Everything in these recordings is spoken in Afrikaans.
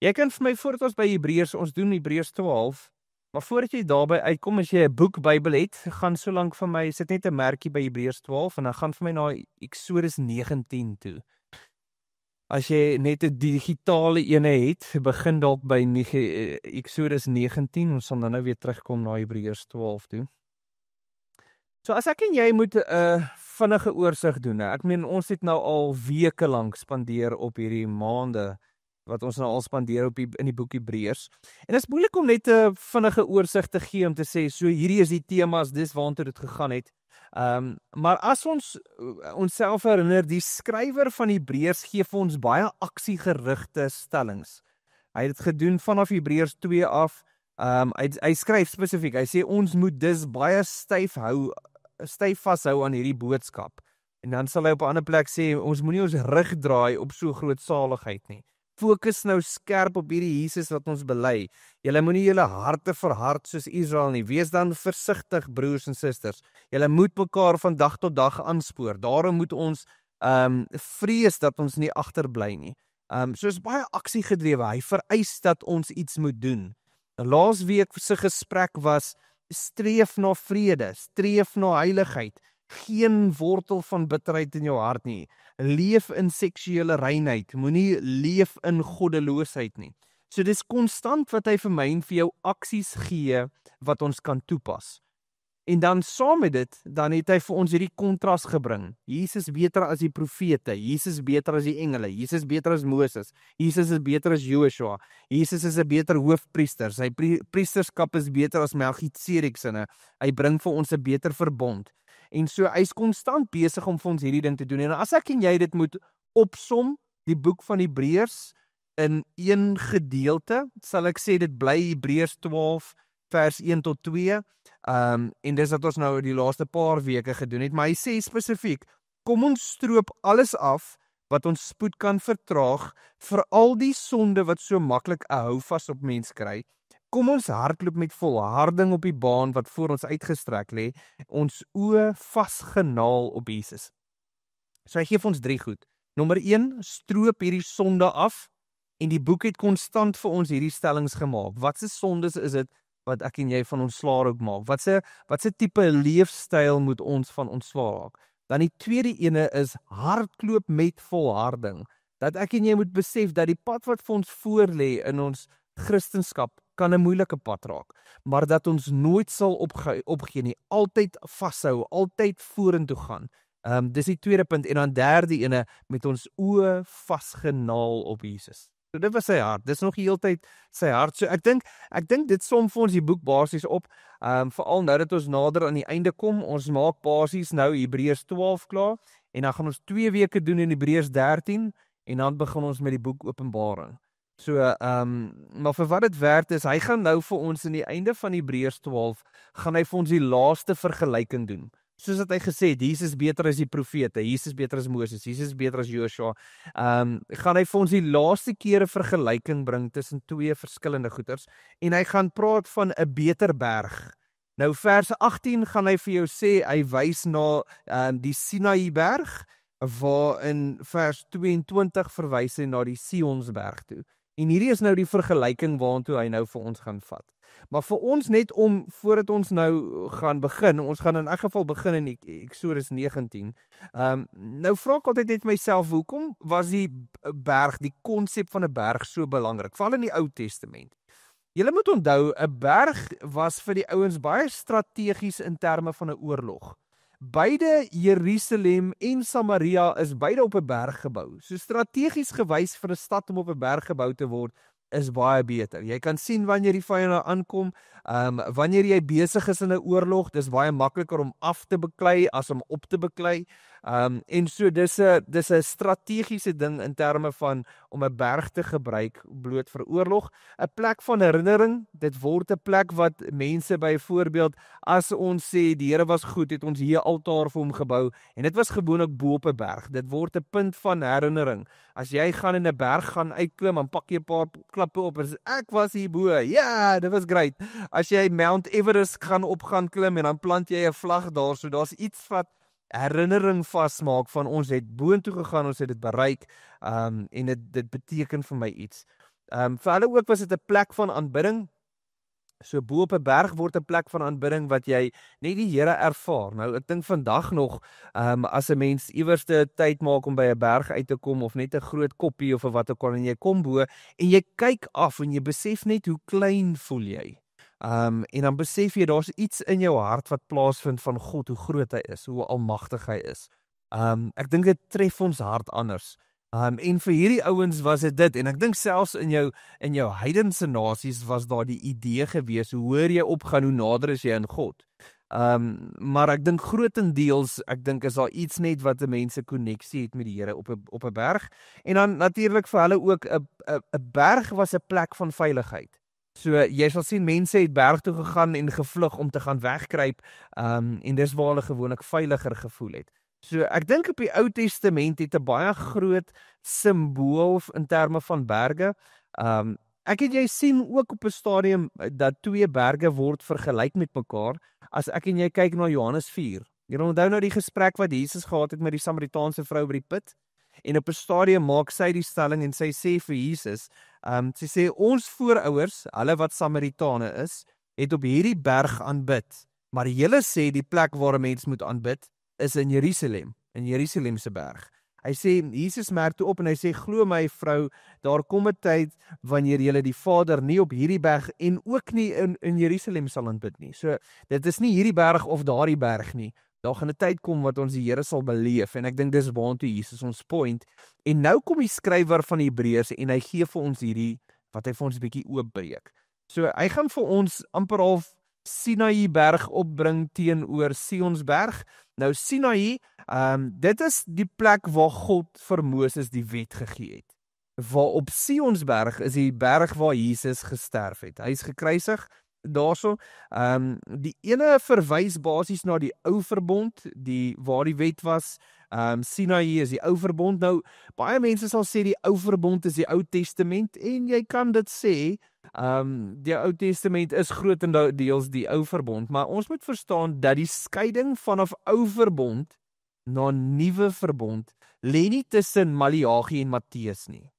Jy kan vir my voordat ons by Hebreërs, ons doen Hebreërs 12, maar voordat jy daarby uitkom, as jy 'n boek Bybel het, gaan so lank vir my, sit net 'n merkie by Hebreërs 12 en dan gaan vir my na Eksodus 19 toe. As jy net 'n digitale ene het, begin dalk by Eksodus 19, ons sal dan nou weer terugkom na Hebreërs 12 toe. So as ek en jy moet 'n vinnige oorsig doen, ek meen ons het nou al weke lank spandeer op hierdie maande wat ons nou al spandeer op in die boek Hebreërs. En dit is moeilik om net 'n vinnige oorsig te gee om te sê so hierdie is die temas, dis waartoe dit gegaan het. Maar as ons onsself herinner, die skrywer van Hebreërs gee vir ons baie aksiegerigte stellings. Hy het dit gedoen vanaf Hebreërs 2 af. Hy skryf spesifiek, hy sê ons moet dus baie styf vashou aan hierdie boodskap. En dan sal hy op 'n ander plek sê ons moenie ons rug draai op so groot saligheid nie. Fokus nou skerp op hierdie Jesus wat ons bely. Julle moenie julle harte verhard soos Israel nie. Wees dan versigtig, broers en susters. Julle moet mekaar van dag tot dag aanspoor. Daarom moet ons vrees dat ons nie agterbly nie. So is baie aksiegedrewe. Hy vereis dat ons iets moet doen. Laasweek se gesprek was streef na vrede, streef na heiligheid. Geen wortel van bitterheid in jou hart nie. Leef in seksuele reinheid. Moenie leef in goddeloosheid nie. So dis konstant wat hy vir my en vir jou aksies gee wat ons kan toepas. En dan saam met dit, dan het hy vir ons hierdie kontras gebring. Jesus beter as die profete, Jesus beter as die engele, Jesus beter as Moses, Jesus is beter as Joshua, Jesus is 'n beter hoofpriester, sy priesterskap is beter as Melchisedek se, hy bring vir ons 'n beter verbond. En so hy's konstant besig om vir ons hierdie ding te doen. En as ek en jy dit moet opsom, die boek van Hebreërs in een gedeelte, sal ek sê dit bly Hebreërs 12 vers 1 tot 2. En dis wat ons nou die laaste paar weke gedoen het, maar hy sê spesifiek, kom ons stroop alles af wat ons spoed kan vertraag, vir al die sonde wat so maklik 'n houvas op mens kry. Kom ons hardloop met volharding op die baan wat voor ons uitgestrek lê, ons oë vasgenaal op Jesus. So hy gee vir ons 3 goed. Nommer 1, stroop hierdie sonde af, en die boek het konstant vir ons hierdie stellings gemaak. Wat se sondes is dit wat ek en jy van ontslae ook maak? Wat se tipe leefstyl moet ons van ontslae raak? Dan die tweede ene is hardloop met volharding. Dat ek en jy moet besef dat die pad wat vir ons voor lê in ons Christenskap kan 'n moeilike pad raak, maar dat ons nooit sal opgee nie, altyd vashou, altyd vorentoe gaan. Dis die tweede punt, en dan derde ene, met ons oë vasgenaal op Jesus. So dit was sy hart, dis nog die hele tyd sy hart. So ek dink dit som vir ons die boek basies op, veral nou dat ons nader aan die einde kom, ons maak basies nou Hebreërs 12 klaar, en dan gaan ons 2 weke doen in Hebreërs 13, en dan begin ons met die boek Openbaring. So, maar vir wat dit werd is, hy gaan nou vir ons in die einde van Hebreërs 12, gaan hy vir ons die laaste vergelyking doen. Soos wat hy gesê het, Jesus beter as die profete, Jesus beter as Moses, Jesus beter as Joshua, gaan hy vir ons die laaste keer 'n vergelyking bring tussen 2 verskillende goeters, en hy gaan praat van 'n beter berg. Nou vers 18 gaan hy vir jou sê, hy wys na die Sinaï berg, waar in vers 22 verwys hy na die Sionsberg toe. En hierdie is nou die vergelyking waartoe hy nou vir ons gaan vat. Maar vir ons net om, voordat ons nou gaan begin, ons gaan in elk geval begin in Eksodus 19, nou vra ek altyd net myself, hoekom was die berg, die konsep van 'n berg so belangrik, veral in die Ou Testament? Julle moet onthou, 'n berg was vir die ouens baie strategies in terme van 'n oorlog. Beide Jerusalem en Samaria is beide op 'n berg gebou. So strategies gewys vir 'n stad om op 'n berg gebou te word, is baie beter. Jy kan sien wanneer die vyande aankom, wanneer jy besig is in 'n oorlog, dis baie makliker om af te beklei as om op te beklei. En so dis 'n strategiese ding in terme van om 'n berg te gebruik bloot vir oorlog. 'n Plek van herinnering, dit word 'n plek wat mense byvoorbeeld, as ons sê die Here was goed, het ons hier 'n altaar vir hom gebou, en dit was gewoonlik bo op 'n berg. Dit word 'n punt van herinnering. As jy gaan in 'n berg gaan uitklim, dan pak jy 'n paar klappe op en sê ek was hier bo. Ja, dit was great. As jy Mount Everest gaan klim en dan plant jy 'n vlag daar, so daar's iets wat herinnering vasmaak van ons het boontoe gegaan, ons het dit bereik, en dit beteken vir my iets. Vir hulle ook was dit 'n plek van aanbidding. So bo op 'n berg word 'n plek van aanbidding wat jy net die Here ervaar. Nou ek dink vandag nog, as 'n mens iewerste tyd maak om by 'n berg uit te kom of net 'n groot koppie of wat ook al en jy kom bo en jy kyk af en jy besef net hoe klein voel jy. En dan besef jy daar's iets in jou hart wat plaasvind van God, hoe groot hy is, hoe almagtig hy is. Ek dink dit tref ons hart anders. En vir hierdie ouens was dit en ek dink selfs in jou heidense nasies was daar die idee gewees, hoe hoër jy opgaan, hoe nader is jy aan God. Maar ek dink grootendeels, ek dink is daar iets net wat 'n mens se koneksie het met die Here op 'n berg. En dan natuurlik vir hulle ook 'n berg was 'n plek van veiligheid. So jy sal sien mense het berg toe gegaan en gevlug om te gaan wegkruip, en dis waar hulle gewoonlik veiliger gevoel het. So ek dink op die Ou Testament het 'n baie groot simbool in terme van berge. Ek het jy sien ook op 'n stadium dat twee berge word vergelyk met mekaar as ek en jy kyk na Johannes 4. Jy onthou nou die gesprek wat Jesus gehad het met die Samaritaanse vrou by die put? En op 'n stadium maak sy die stelling en sy sê vir Jesus, sy sê ons voorouers, hulle wat Samaritane is, het op hierdie berg aanbid. Maar julle sê die plek waar 'n mens moet aanbid is in Jerusalem se berg. Hy sê, Jesus merk toe op en hy sê, glo my vrou, daar kom 'n tyd wanneer julle die Vader nie op hierdie berg en ook nie in Jerusalem sal aanbid nie. So, dit is nie hierdie berg of daardie berg nie. Daar gaan 'n tyd kom wat ons die Here sal beleef en ek dink dis waartoe Jesus ons point. En nou kom die skrywer van Hebreërs en hy gee vir ons hierdie, wat hy vir ons 'n bietjie oopbreek. So, hy gaan vir ons amper half Sinaï berg opbring teenoor Sionsberg. Nou Sinaï, dit is die plek waar God vir Moses die wet gegee het. Waar op Sionsberg is die berg waar Jesus gesterf het. Hy is gekruisig daarso. Die ene verwys basies na die ou verbond, waar die wet was. Sinaï is die ou verbond. Nou baie mense sal sê die ou verbond is die Ou Testament en jy kan dit sê. Die Ou Testament is grootendeels die ou verbond, maar ons moet verstaan dat die skeiding vanaf ou verbond na nuwe verbond lê nie tussen Maleagi en Matteus nie.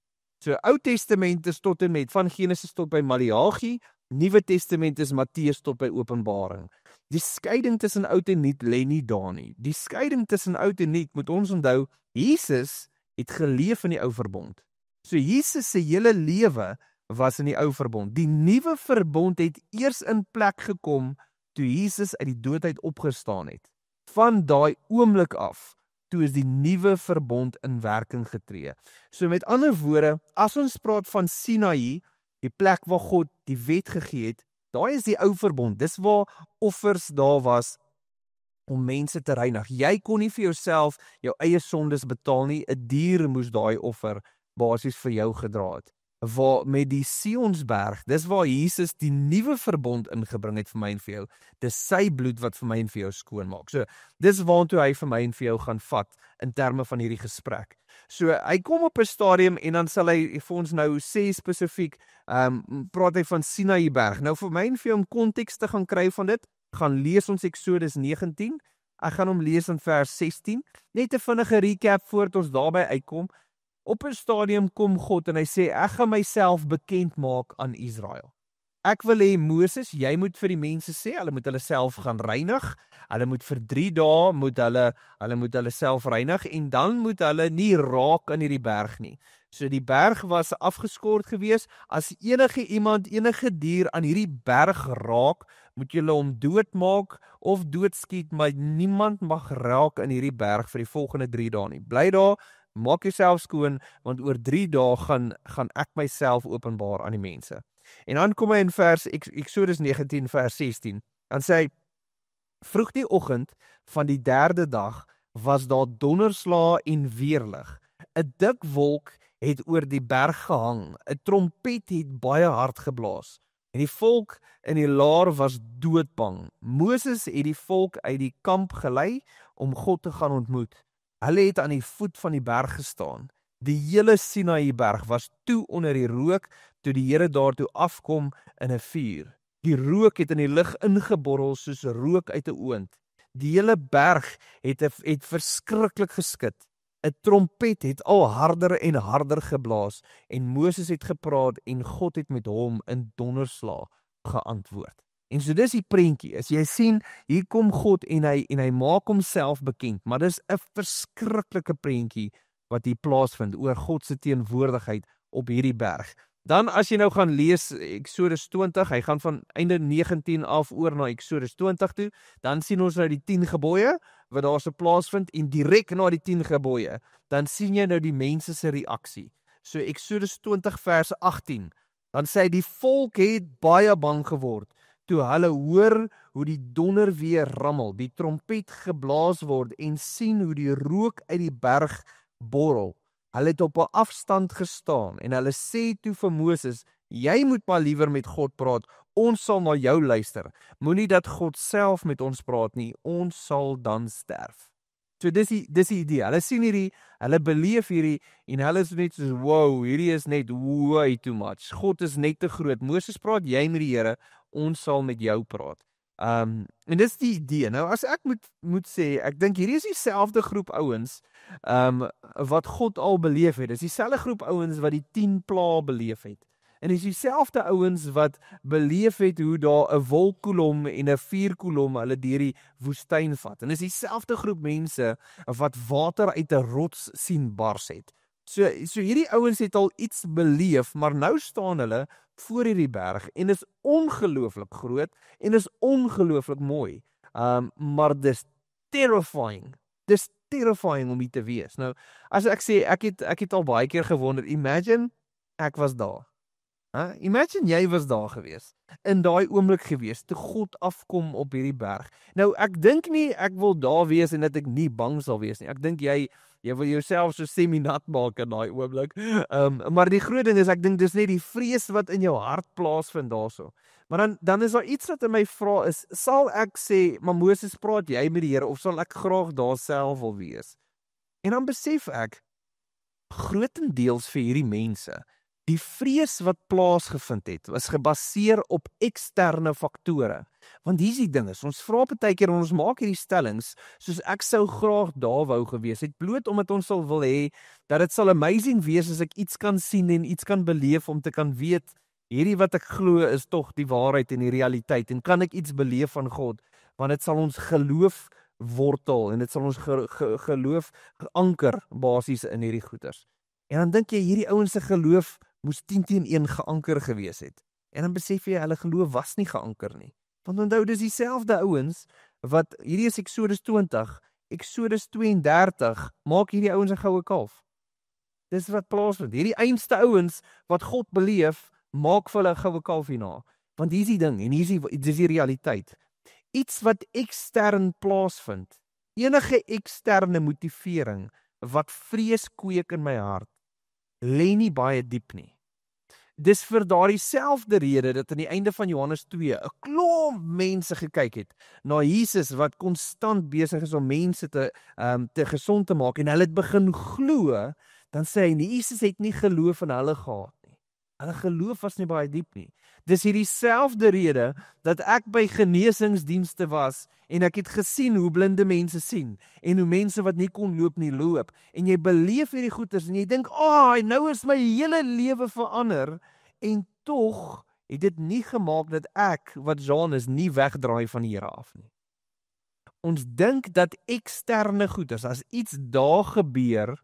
So Ou Testament is tot en met van Genesis tot by Maleagi, Nuwe Testament is Matteus tot by Openbaring. Die skeiding tussen oud en nuut lê nie daar nie. Die skeiding tussen oud en nuut moet ons onthou, Jesus het geleef in die ou verbond. So Jesus se hele lewe was in die ou verbond. Die nuwe verbond het eers in plek gekom toe Jesus uit die dood uit opgestaan het. Van daai oomblik af, toe is die nuwe verbond in werking getree. So met ander woorde, as ons praat van Sinaï, die plek waar God die wet gegee het, daai is die ou verbond. Dis waar offers daar was om mense te reinig. Jy kon nie vir jouself jou eie sondes betaal nie. 'n Dier moes daai offer basies vir jou gedra het. Waar met die Sionsberg, dis waar Jesus die nuwe verbond ingebring het vir my en vir jou. Dis sy bloed wat vir my en vir jou skoon maak. So, dis waartoe hy vir my en vir jou gaan vat in terme van hierdie gesprek. So, hy kom op 'n stadium en dan sal hy vir ons nou sê spesifiek, praat hy van Sinaï berg. Nou vir my en vir jou om konteks te gaan kry van dit, gaan lees ons Eksodus 19. Ek gaan hom lees in vers 16. Net 'n vinnige recap voordat ons daarby uitkom. Op 'n stadium kom God en hy sê, ek gaan myself bekend maak aan Israel. Ek wil hê Moses, jy moet vir die mense sê, hulle moet hulle self gaan reinig. Hulle moet vir 3 dae moet hulle self reinig en dan moet hulle nie raak aan hierdie berg nie. So die berg was afgeskort gewees. As enige dier aan hierdie berg raak, moet julle hom doodmaak of doodskiet, maar niemand mag raak aan hierdie berg vir die volgende 3 dae nie. Bly daar. Maak jouself skoon, want oor 3 dae gaan ek myself openbaar aan die mense. En dan kom hy in Eksodus 19 vers 16, dan sê hy, vroeg die oggend van die 3de dag was daar donderslae en weerlig. 'n Dik wolk het oor die berg gehang, 'n trompet het baie hard geblaas, en die volk in die laar was doodbang. Moses het die volk uit die kamp gelei om God te gaan ontmoet. Hulle het aan die voet van die berg gestaan. Die hele Sinaï berg was toe onder die rook, toe die Here daartoe afkom in 'n vuur. Die rook het in die lug ingeborrel soos rook uit 'n oond. Die hele berg het verskriklik geskit. 'n trompet het al harder en harder geblaas en Moses het gepraat en God het met hom in donderslae geantwoord. En so dis die prentjie. As jy sien, hier kom God en hy maak homself bekend, maar dis 'n verskriklike prentjie wat hier plaasvind oor God se teenwoordigheid op hierdie berg. Dan as jy nou gaan lees Eksodus 20, hy gaan van einde 19 af oor na Eksodus 20 toe, dan sien ons nou die 10 gebooie wat daar so plaasvind en direk na die 10 gebooie, dan sien jy nou die mense se reaksie. So Eksodus 20 vers 18, dan sê hy die volk het baie bang geword toe hulle hoor hoe die donder weer rammel, die trompet geblaas word en sien hoe die rook uit die berg borrel. Hulle het op 'n afstand gestaan en hulle sê toe vir Moses, jy moet maar liewer met God praat, ons sal na jou luister. Moenie dat God self met ons praat nie, ons sal dan sterf. So dis die idee. Hulle sien hierdie, hulle beleef hierdie en hulle is net soos, wow, hierdie is net way too much. God is net te groot. Moses praat jy met die Here, ons sal met jou praat. En dis die idee. Nou as ek moet sê, ek dink hierdie is dieselfde groep ouens wat God al beleef het. Dis dieselfde groep ouens wat die 10 plaae beleef het. En dis dieselfde ouens wat beleef het hoe daar 'n wolkkolom en 'n vuurkolom hulle deur die woestyn vat. En dis dieselfde groep mense wat water uit 'n rots sien bars het. So hierdie ouens het al iets beleef, maar nou staan hulle voor hierdie berg en is ongelooflik groot en is ongelooflik mooi. Maar dis terrifying. Dis terrifying om hier te wees. Nou, as ek sê ek het al baie keer gewonder, imagine ek was daar. Imagine jy was daar gewees, in daai oomblik gewees, toe God afkom op hierdie berg. Nou, ek dink nie ek wil daar wees en dat ek nie bang sal wees nie. Ek dink jy wil jouself so semi-nat maak in daai oomblik. Maar die groot ding is, ek dink dis net die vrees wat in jou hart plaasvind daarso. Maar dan is daar iets wat in my vra is, sal ek sê, maar Moses, praat jy met die Here, of sal ek graag daar self wil wees? En dan besef ek, grootendeels vir hierdie mense, die vrees wat plaasgevind het, was gebaseer op eksterne faktore. Want hier is die ding is, ons vra baie keer en ons maak hierdie stellings, soos ek sou graag daar wou gewees het, bloot omdat ons sal wil hê, dat dit sal amazing wees as ek iets kan sien en iets kan beleef om te kan weet, hierdie wat ek glo is tog die waarheid en die realiteit, en kan ek iets beleef van God, want dit sal ons geloof wortel, en dit sal ons geloof geanker basies in hierdie goeders. En dan dink jy, hierdie ouens se geloof moes 10-1 geanker gewees het. En dan besef jy, hulle geloof was nie geanker nie. Want onthou, dis dieselfde ouens, wat, hierdie is Eksodus 20, Eksodus 32, maak hierdie ouens 'n goue kalf. Dis wat plaasvind. Hierdie einste ouens, wat God beleef, maak vir hulle 'n goue kalf hierna. Want hier is die ding, en dis die realiteit. Iets wat ekstern plaasvind, enige eksterne motivering, wat vrees kweek in my hart, lê nie baie diep nie. Dis vir daardie selfde rede dat aan die einde van Johannes 2 'n klomp mense gekyk het na Jesus wat konstant besig is om mense te gesond te maak en hulle het begin glo, dan sê hy, Jesus het nie geloof in hulle gehad nie. Hulle geloof was nie baie diep nie. Dis hierdie selfde rede dat ek by genesingsdienste was en ek het gesien hoe blinde mense sien en hoe mense wat nie kon loop nie loop en jy beleef hierdie goeders en jy dink, nou is my hele lewe verander en tog het dit nie gemaak dat ek, wat Jean is, nie wegdraai van hier af nie. Ons dink dat eksterne goeders, as iets daar gebeur,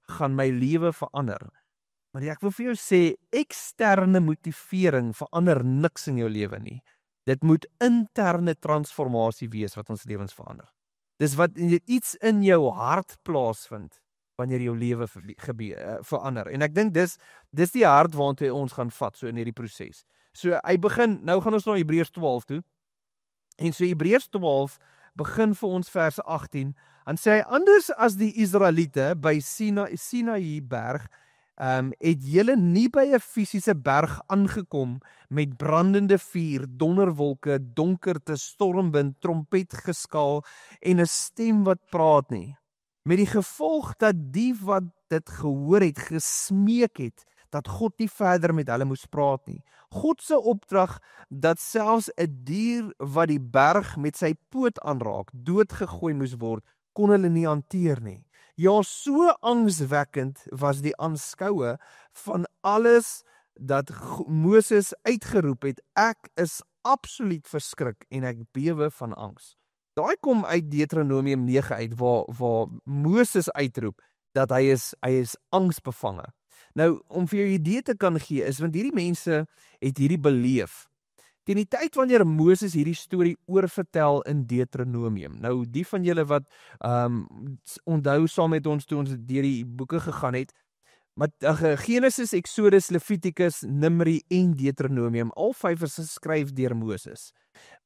gaan my lewe verander. Maar ek wil vir jou sê, eksterne motivering verander niks in jou lewe nie. Dit moet interne transformasie wees wat ons lewens verander. Dis wat iets in jou hart plaasvind wanneer jou lewe verander. En ek dink dis die hart waartoe ons gaan vat so in hierdie proses. So hy begin, nou gaan ons na Hebreërs 12 toe. En so Hebreërs 12 begin vir ons vers 18. En sê hy, anders as die Israeliete by Sinaï berg, het julle nie by 'n fisiese berg aangekom met brandende vuur, donderwolke, donkerte, stormwind, trompetgeskaal en 'n stem wat praat nie. Met die gevolg dat die wat dit gehoor het, gesmeek het, dat God nie verder met hulle moes praat nie. God se opdrag dat selfs 'n dier wat die berg met sy poot aanraak, doodgegooi moes word, kon hulle nie hanteer nie. Ja, so angswekkend was die aanskoue van alles dat Moses uitgeroep het. Ek is absoluut verskrik en ek bewe van angs. Daai kom uit Deuteronomium 9 uit waar Moses uitroep dat hy is angsbevange. Nou om vir jou 'n idee te kan gee is want hierdie mense het hierdie beleef. Teen die tyd wanneer Moses hierdie storie oorvertel in Deuteronomium. Nou die van julle wat onthou saam met ons toe ons deur die boeke gegaan het, maar Genesis, Exodus, Levitikus, Numeri en Deuteronomium, al 5 is geskryf deur Moses.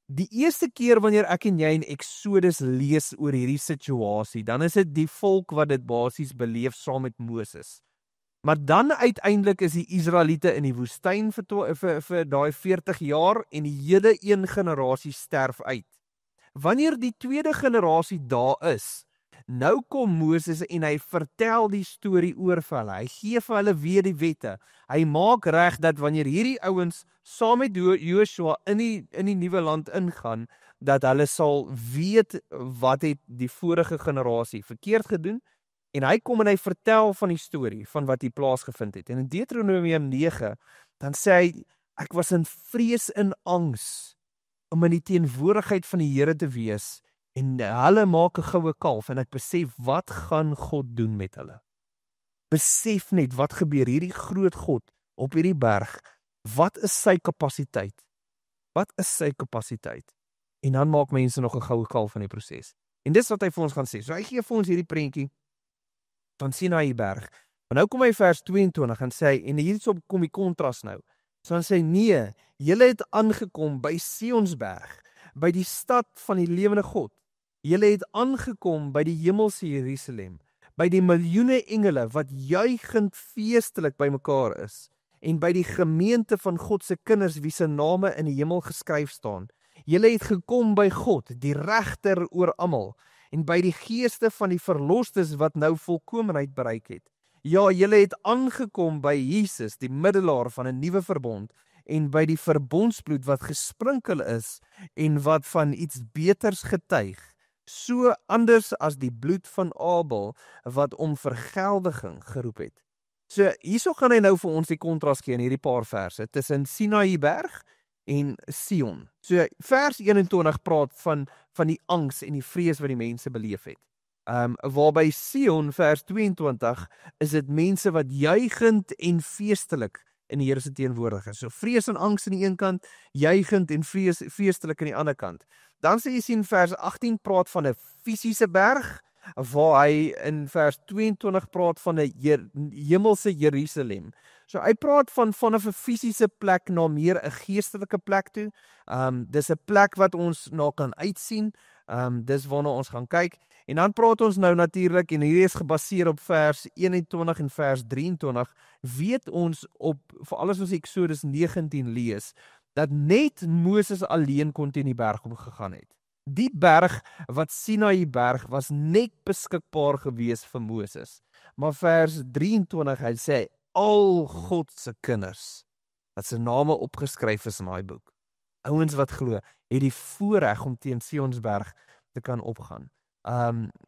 Die eerste keer wanneer ek en jy in Exodus lees oor hierdie situasie, dan is dit die volk wat dit basies beleef saam met Moses. Maar dan uiteindelik is die Israeliete in die woestyn vir daai 40 jaar en die hele een generasie sterf uit. Wanneer die tweede generasie daar is, nou kom Moses en hy vertel die storie oor vir hulle. Hy gee vir hulle weer die wette. Hy maak reg dat wanneer hierdie ouens saam met Joshua in die nuwe land ingaan, dat hulle sal weet wat het die vorige generasie verkeerd gedoen. En hy kom en hy vertel van die storie van wat hier plaasgevind het. En in Deuteronomium 9, dan sê hy, ek was in vrees en angs om in die teenwoordigheid van die Here te wees en hulle maak 'n goue kalf en ek besef wat gaan God doen met hulle. Besef net wat gebeur hierdie groot God op hierdie berg. Wat is sy kapasiteit? Wat is sy kapasiteit? En dan maak mense nog 'n goue kalf in die proses. En dis wat hy vir ons gaan sê. So hy gee vir ons hierdie prentjie van Sinaï berg. Maar nou kom hy vers 22 en sê, en hierso kom die kontras nou. So dan sê nee, julle het aangekom by Sionsberg, by die stad van die lewende God. Julle het aangekom by die hemelse Jerusalem, by die miljoene engele wat juigend feestelik bymekaar is, en by die gemeente van God se kinders wie se name in die hemel geskryf staan. Julle het gekom by God, die regter oor almal, en by die geeste van die verlostes wat nou volkomenheid bereik het. Ja, julle het aangekom by Jesus, die middelaar van 'n nuwe verbond, en by die verbondsbloed wat gesprinkel is en wat van iets beters getuig, so anders as die bloed van Abel wat om vergeldiging geroep het. So hierso gaan hy nou vir ons die kontras gee in hierdie paar verse tussen Sinaï berg en Sion. So vers 21 praat van die angs en die vrees wat die mense beleef het. Waarby Sion vers 22 is dit mense wat juigend en feestelik in die Here se teenwoordigheid is. So vrees en angs aan die een kant, juigend en feestelik aan die ander kant. Dan sê jy sien vers 18 praat van 'n fisiese berg, waar hy in vers 22 praat van 'n hemelse Jerusalem. So hy praat vanaf 'n fisiese plek na meer 'n geestelike plek toe. Dis 'n plek wat ons na kan uitsien. Dis waarna ons gaan kyk. En dan praat ons nou natuurlik, en hierdie is gebaseer op vers 21 en vers 23, weet ons vir alles as Exodus 19 lees, dat net Moses alleen kon teen die berg opgegaan het. Die berg wat Sinaï berg was net beskikbaar gewees vir Moses. Maar vers 23 hy sê al God se kinders wat se name opgeskryf is in daai boek. Ouens wat glo, het die voorreg om teen Sionsberg te kan opgaan.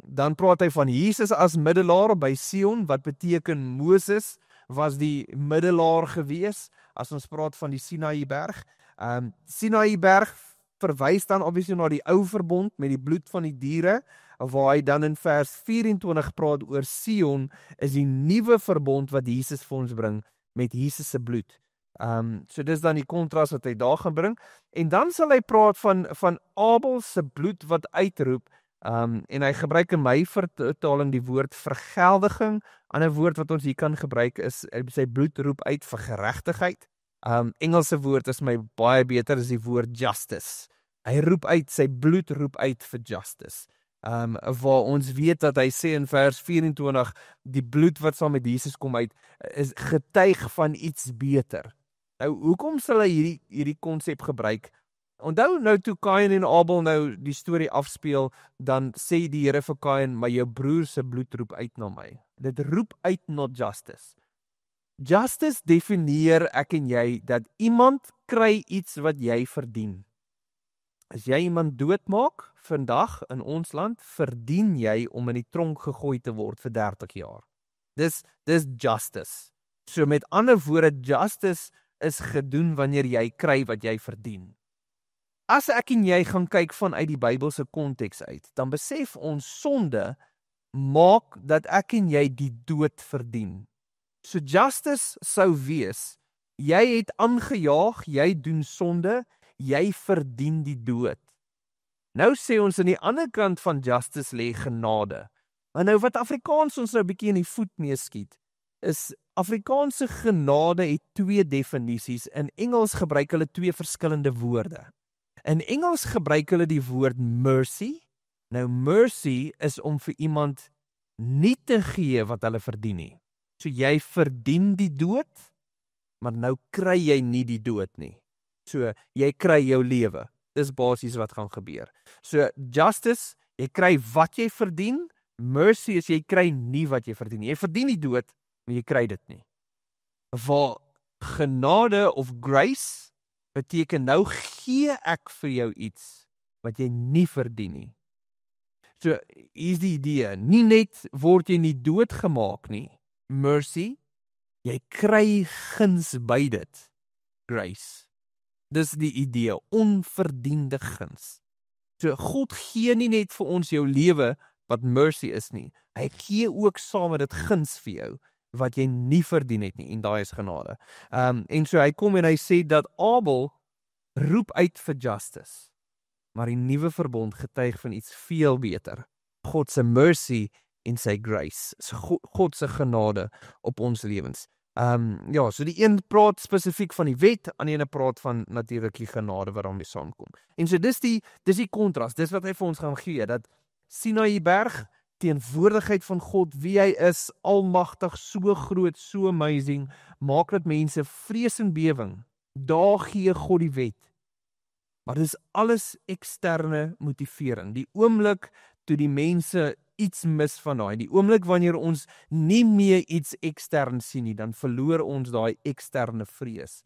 Dan praat hy van Jesus as middelaar by Sion, wat beteken Moses was die middelaar gewees, as ons praat van die Sinaï berg. Sinaï berg verwys dan obviously na die ou verbond met die bloed van die diere, waar hy dan in vers 24 praat oor Sion, is die nuwe verbond wat Jesus vir ons bring met Jesus se bloed. So dis dan die kontras wat hy daar gaan bring. En dan sal hy praat van Abel se bloed wat uitroep, en hy gebruik in my vertaling die woord vergeldiging. Ander woord wat ons hier kan gebruik is, sy bloed roep uit vir geregtigheid. Engelse woord is my baie beter, is die woord justice. Hy roep uit, sy bloed roep uit vir justice. Waar ons weet dat hy sê in vers 24, die bloed wat saam met Jesus kom uit, is getuig van iets beter. Nou, hoekom sal hy hierdie konsep gebruik? Onthou nou toe Kain en Abel nou die storie afspeel, dan sê die Here vir Kain, maar jou broer se bloed roep uit na my. Dit roep uit not justice. Justice definieer ek en jy dat iemand kry iets wat jy verdien. As jy iemand doodmaak vandag in ons land, verdien jy om in die tronk gegooi te word vir 30 jaar. Dis justice. So met ander woorde, justice is gedoen wanneer jy kry wat jy verdien. As ek en jy gaan kyk vanuit die Bybelse konteks uit, dan besef ons sonde maak dat ek en jy die dood verdien. So justice sou wees, jy het aangejaag, jy doen sonde, jy verdien die dood. Nou sê ons aan die ander kant van justice lê genade. En nou wat Afrikaans ons nou 'n bietjie in die voet mee skiet, is Afrikaanse genade het 2 definisies. In Engels gebruik hulle 2 verskillende woorde. In Engels gebruik hulle die woord mercy. Nou mercy is om vir iemand nie te gee wat hulle verdien nie. So jy verdien die dood, maar nou kry jy nie die dood nie. So jy kry jou lewe. Dis basies wat gaan gebeur. So justice, jy kry wat jy verdien. Mercy is jy kry nie wat jy verdien nie. Jy verdien die dood, maar jy kry dit nie. Waar genade of grace beteken nou gee ek vir jou iets wat jy nie verdien nie. So hier's die idee, nie net word jy nie doodgemaak nie, mercy, jy kry guns by dit, grace. Dis die idee, onverdiende guns. So God gee nie net vir ons jou lewe wat mercy is nie, hy gee ook saam met dit guns vir jou wat jy nie verdien het nie, en daai is genade. En so hy kom en hy sê dat Abel roep uit vir justice, maar die nuwe verbond getuig van iets veel beter. God se mercy en sy grace, God se genade op ons lewens. Ja, so die een praat spesifiek van die wet, aan die ene praat van natuurlik die genade wat daarmee saamkom. En so dis die kontras, dis wat hy vir ons gaan gee, dat Sinaï berg, teenwoordigheid van God, wie hy is, almagtig, so groot, so amazing, maak dat mense vrees en bewing. Daar gee God die wet. Maar dis alles eksterne motivering. Die oomblik toe die mense iets mis van daai, die oomblik wanneer ons nie meer iets ekstern sien nie, dan verloor ons daai eksterne vrees.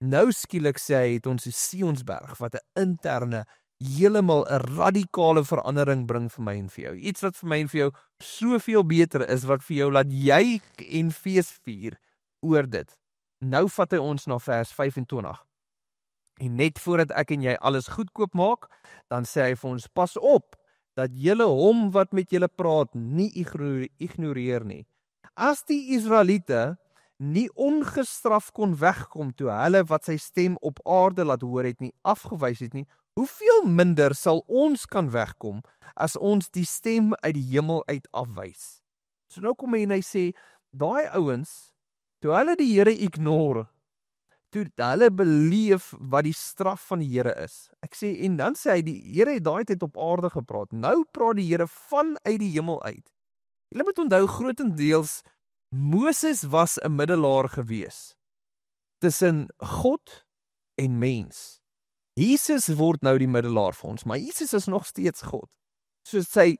Nou skielik sê hy, het ons die Sionsberg, wat 'n interne, heeltemal 'n radikale verandering bring vir my en vir jou. Iets wat vir my en vir jou soveel beter is, wat vir jou laat juig en fees vier oor dit. Nou vat hy ons na vers 25. En net voordat ek en jy alles goedkoop maak, dan sê hy vir ons, pas op, dat julle hom wat met julle praat, nie ignoreer nie. As die Israeliete nie ongestraf kon wegkom toe hulle wat sy stem op aarde laat hoor het nie, afgewys het nie, hoeveel minder sal ons kan wegkom as ons die stem uit die hemel uit afwys? So nou kom hy en hy sê, daai ouens, toe hulle die Here ignore, toe hulle beleef wat die straf van die Here is. Ek sê, en dan sê hy, die Here het daai tyd op aarde gepraat, nou praat die Here vanuit die hemel uit. Julle moet onthou, grootendeels, Moses was 'n middelaar gewees tussen God en mens. Jesus word nou die middelaar vir ons, maar Jesus is nog steeds God. So sy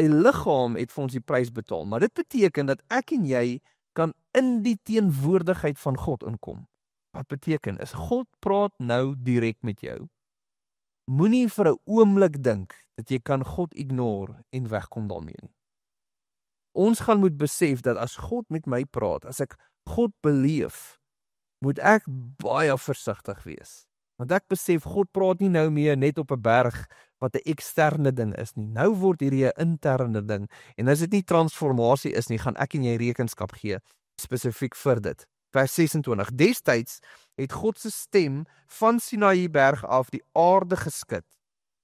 liggaam het vir ons die prys betaal, maar dit beteken dat ek en jy kan in die teenwoordigheid van God inkom. Wat beteken is, God praat nou direk met jou. Moenie vir 'n oomblik dink dat jy kan God ignore en wegkom daarmee nie. Ons gaan moet besef dat as God met my praat, as ek God beleef, moet ek baie versigtig wees. Want ek besef, God praat nie nou meer net op 'n berg wat 'n eksterne ding is nie. Nou word hierdie 'n interne ding. En as dit nie transformasie is nie, gaan ek en jy rekenskap gee spesifiek vir dit. Vers 26. Destyds het God se stem van Sinaï berg af die aarde geskit.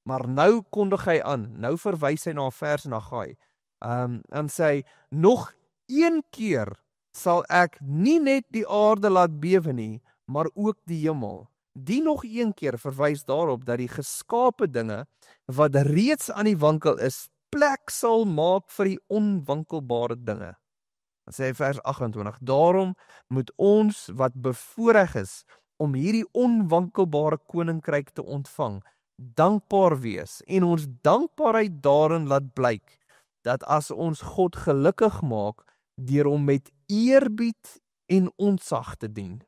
Maar nou kondig hy aan. Nou verwys hy na 'n vers in Haggai. En sê, nog een keer sal ek nie net die aarde laat bewe nie, maar ook die hemel. Die nog een keer verwys daarop dat die geskape dinge wat reeds aan die wankel is, plek sal maak vir die onwankelbare dinge. Dan sê hy vers 28, daarom moet ons wat bevoorreg is om hierdie onwankelbare koninkryk te ontvang, dankbaar wees en ons dankbaarheid daarin laat blyk, dat as ons God gelukkig maak, deur hom met eerbied en ontzag te dien.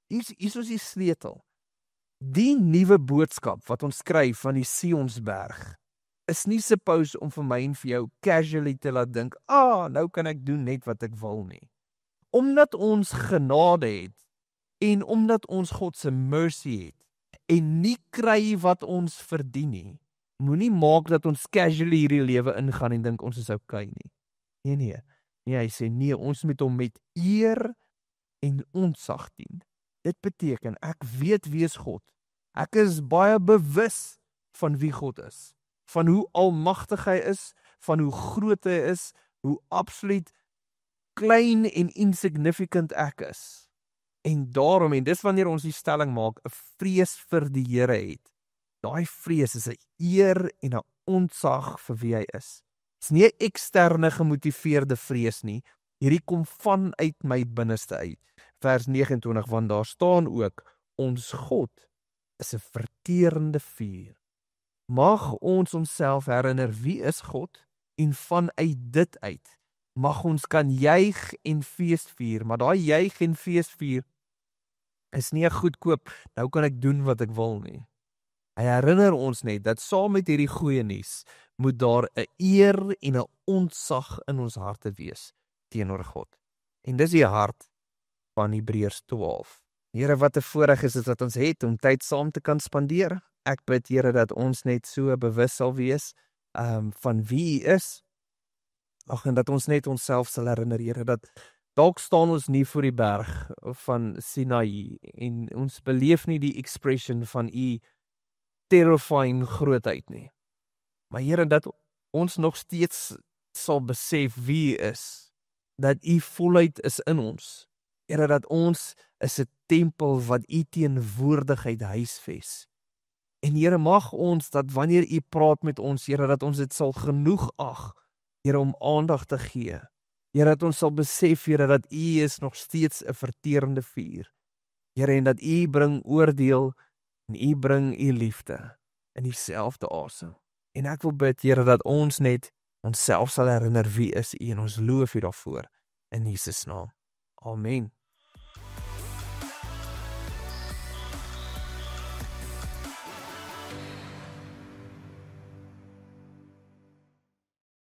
Hier is die sleutel. Die nuwe boodskap wat ons skryf van die Sionsberg is nie suppose om vir my en vir jou casually te laat dink, nou kan ek doen net wat ek wil nie. Omdat ons genade het en omdat ons God se mercy het en nie kry wat ons verdien nie, moenie maak dat ons casually hierdie lewe ingaan en dink ons is okay nie. Nee, hy sê nee, ons moet hom met eer en ontzag dien. Dit beteken ek weet wie is God. Ek is baie bewus van wie God is, van hoe almagtig hy is, van hoe groot hy is, hoe absoluut klein en insignificant ek is. En daarom, en dis wanneer ons die stelling maak, 'n vrees vir die Here het. Daai vrees is 'n eer en 'n ontzag vir wie hy is. Dit is nie 'n eksterne gemotiveerde vrees nie. Hierdie kom vanuit my binneste uit. Vers 29, want daar staan ook, ons God is 'n verterende vuur. Mag ons onsself herinner wie is God en vanuit dit uit mag ons kan juig en feesvier, maar daai juig en feesvier is nie 'n goedkoop, nou kan ek doen wat ek wil nie. Hy herinner ons net dat saam met hierdie goeie nuus moet daar 'n eer en 'n ontzag in ons harte wees teenoor God. En dis die hart van Hebreërs 12. Here, wat 'n voorreg is dit wat ons het om tyd saam te kan spandeer. Ek bid, Here, dat ons net so bewus sal wees van wie U is. En dat ons net onsself sal herinner, Here, dat dalk staan ons nie voor die berg van Sinai en ons beleef nie die expression van U terrifying grootheid nie. Maar Here, dat ons nog steeds sal besef wie U is, dat U volheid is in ons. Here, dat ons is 'n tempel wat U teenwoordigheid huisves. En Here, mag ons dat wanneer U praat met ons, Here, dat ons dit sal genoeg ag, Here, om aandag te gee. Here, dat ons sal besef, Here, dat U is nog steeds 'n verterende vuur. Here, en dat U bring oordeel en U bring U liefde in dieselfde asem. En ek wil bid, Here, dat ons net onsself sal herinner wie is U en ons loof U daarvoor in Jesus naam. Amen.